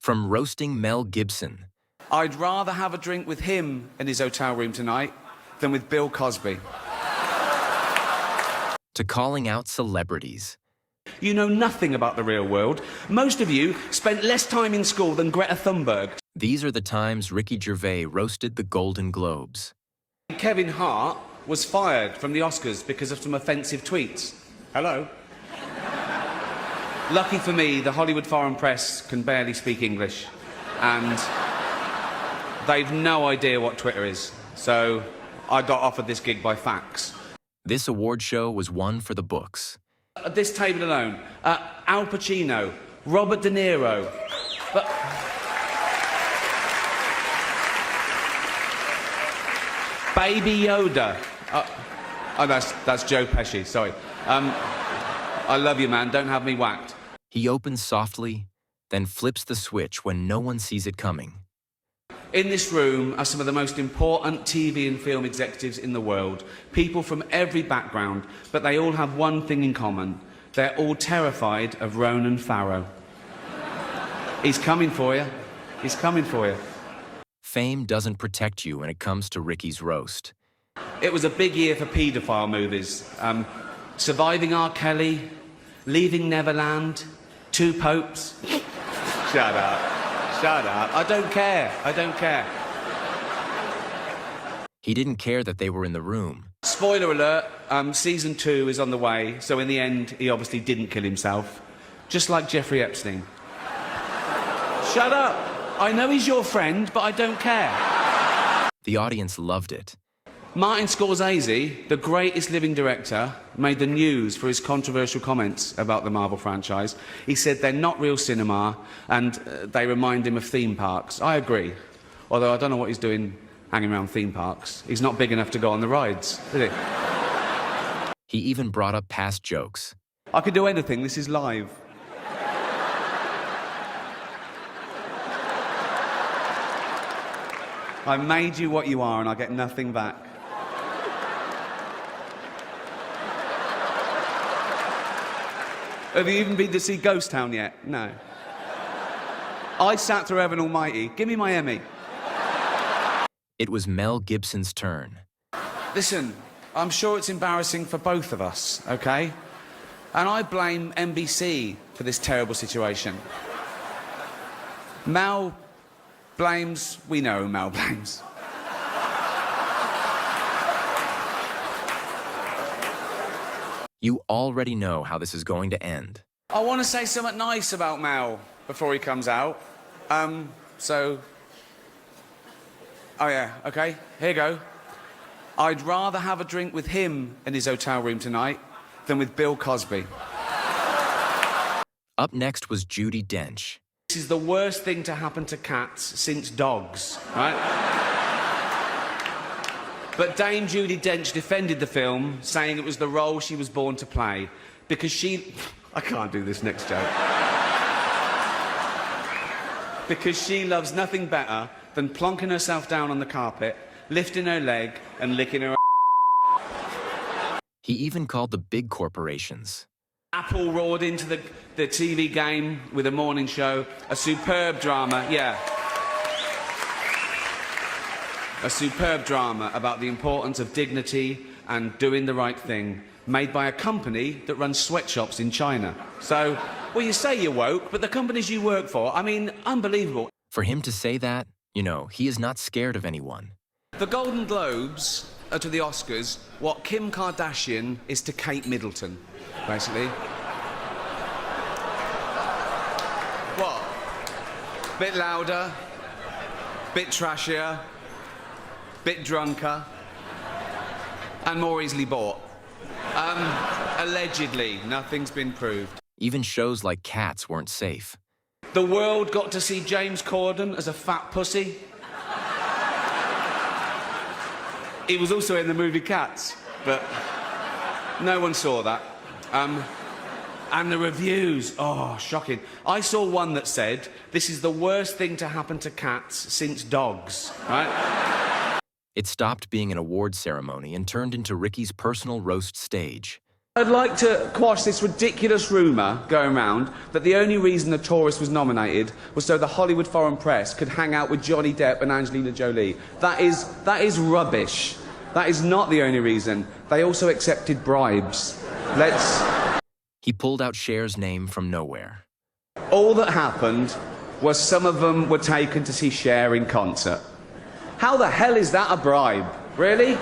From roasting Mel Gibson I'd rather have a drink with him in his hotel room tonight than with Bill Cosby. to calling out celebrities. You know nothing about the real world. Most of you spent less time in school than Greta Thunberg. These are the times Ricky Gervais roasted the Golden Globes. Kevin Hart was fired from the Oscars because of some offensive tweets. Hello? Lucky for me, the Hollywood Foreign Press can barely speak English, and they've no idea what Twitter is, so I got offered this gig by fax. This award show was one for the books. At this table alone, Al Pacino, Robert De Niro, Baby Yoda. Oh, that's Joe Pesci, sorry. I love you, man, don't have me whacked. He opens softly, then flips the switch when no one sees it coming. In this room are some of the most important TV and film executives in the world. People from every background, but they all have one thing in common. They're all terrified of Ronan Farrow. He's coming for you. He's coming for you. Fame doesn't protect you when it comes to Ricky's roast. It was a big year for paedophile movies. Surviving R. Kelly, Leaving Neverland, Two Popes. Shut up. Shut up. I don't care. I don't care. He didn't care that they were in the room. Spoiler alert, season 2 is on the way, so in the end, he obviously didn't kill himself. Just like Jeffrey Epstein. Shut up. I know he's your friend, but I don't care. The audience loved it. Martin Scorsese, the greatest living director, made the news for his controversial comments about the Marvel franchise. He said they're not real cinema and they remind him of theme parks. I agree. Although I don't know what he's doing hanging around theme parks. He's not big enough to go on the rides, is he? He even brought up past jokes. I could do anything. This is live. I made you what you are and I get nothing back. Have you even been to see Ghost Town yet? No. I sat through Heaven Almighty. Give me my Emmy. It was Mel Gibson's turn. Listen, I'm sure it's embarrassing for both of us, okay? And I blame NBC for this terrible situation. Mel blames... We know who Mel blames. You already know how this is going to end. I want to say something nice about Mel before he comes out. Oh yeah, okay, here you go. I'd rather have a drink with him in his hotel room tonight than with Bill Cosby. Up next was Judi Dench. This is the worst thing to happen to cats since dogs, right? But Dame Judi Dench defended the film, saying it was the role she was born to play, because she... I can't do this next joke. Because she loves nothing better than plonking herself down on the carpet, lifting her leg, and licking her... He even called the big corporations. Apple roared into the TV game with a morning show. A superb drama, yeah. A superb drama about the importance of dignity and doing the right thing, made by a company that runs sweatshops in China. So, well, you say you're woke, but the companies you work for, I mean, unbelievable. For him to say that, you know, he is not scared of anyone. The Golden Globes are to the Oscars what Kim Kardashian is to Kate Middleton, basically. What? Bit louder, bit trashier, bit drunker, and more easily bought. Allegedly, nothing's been proved. Even shows like Cats weren't safe. The world got to see James Corden as a fat pussy. He was also in the movie Cats, but no one saw that. And the reviews, oh, shocking. I saw one that said, this is the worst thing to happen to cats since dogs, right? It stopped being an award ceremony and turned into Ricky's personal roast stage. I'd like to quash this ridiculous rumour going round that the only reason The Tourist was nominated was so the Hollywood foreign press could hang out with Johnny Depp and Angelina Jolie. That is rubbish. That is not the only reason. They also accepted bribes. He pulled out Cher's name from nowhere. All that happened was some of them were taken to see Cher in concert. How the hell is that a bribe? Really? Do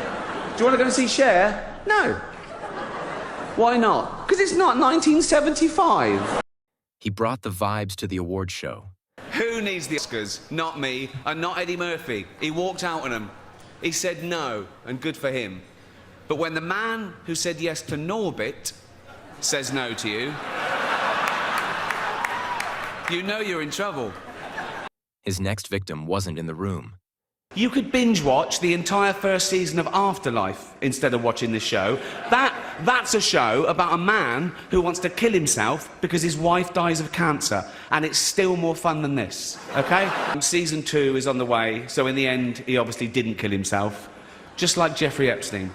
you want to go and see Cher? No. Why not? Because it's not 1975. He brought the vibes to the award show. Who needs the Oscars? Not me, and not Eddie Murphy. He walked out on them. He said no, and good for him. But when the man who said yes to Norbit says no to you, you know you're in trouble. His next victim wasn't in the room. You could binge watch the entire first season of Afterlife instead of watching this show. That's a show about a man who wants to kill himself because his wife dies of cancer, and it's still more fun than this, okay? Season 2 is on the way, so in the end, he obviously didn't kill himself, just like Jeffrey Epstein.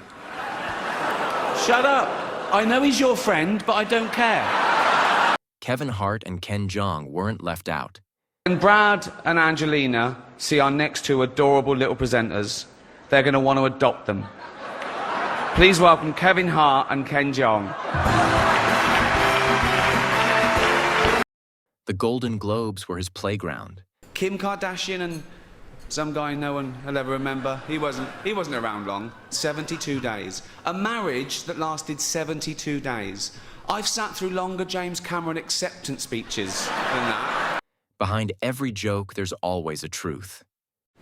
Shut up! I know he's your friend, but I don't care. Kevin Hart and Ken Jeong weren't left out. When Brad and Angelina see our next two adorable little presenters, they're going to want to adopt them. Please welcome Kevin Hart and Ken Jeong. The Golden Globes were his playground. Kim Kardashian and some guy no one will ever remember. He wasn't around long. 72 days. A marriage that lasted 72 days. I've sat through longer James Cameron acceptance speeches than that. Behind every joke, there's always a truth.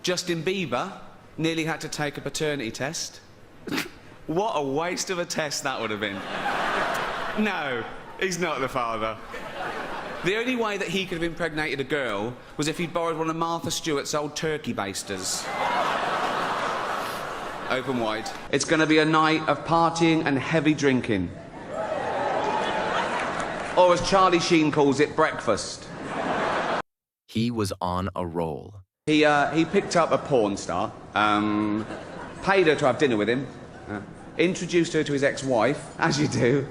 Justin Bieber nearly had to take a paternity test. What a waste of a test that would have been. No, he's not the father. The only way that he could have impregnated a girl was if he'd borrowed one of Martha Stewart's old turkey basters. Open wide. It's going to be a night of partying and heavy drinking. Or as Charlie Sheen calls it, breakfast. He was on a roll. He picked up a porn star, paid her to have dinner with him, introduced her to his ex-wife, as you do,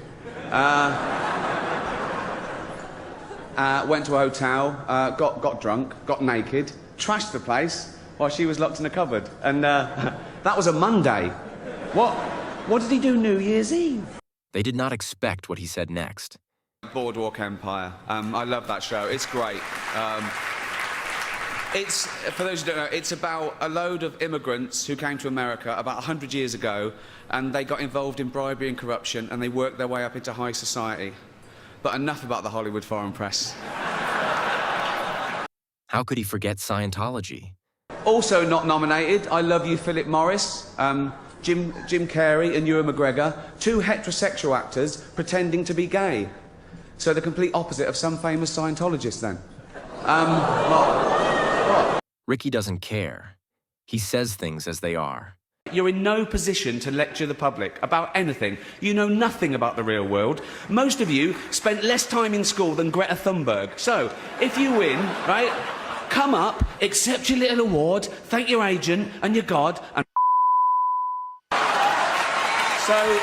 went to a hotel, got drunk, got naked, trashed the place while she was locked in a cupboard. And that was a Monday. What did he do New Year's Eve? They did not expect what he said next. Boardwalk Empire. I love that show. It's great. It's, for those who don't know, it's about a load of immigrants who came to America about 100 years ago, and they got involved in bribery and corruption, and they worked their way up into high society. But enough about the Hollywood foreign press. How could he forget Scientology? Also not nominated, I Love You, Philip Morris, Jim Carrey and Ewan McGregor, two heterosexual actors pretending to be gay. So the complete opposite of some famous Scientologists, then. What? Ricky doesn't care. He says things as they are. You're in no position to lecture the public about anything. You know nothing about the real world. Most of you spent less time in school than Greta Thunberg. So, if you win, right, come up, accept your little award, thank your agent and your God, and... So...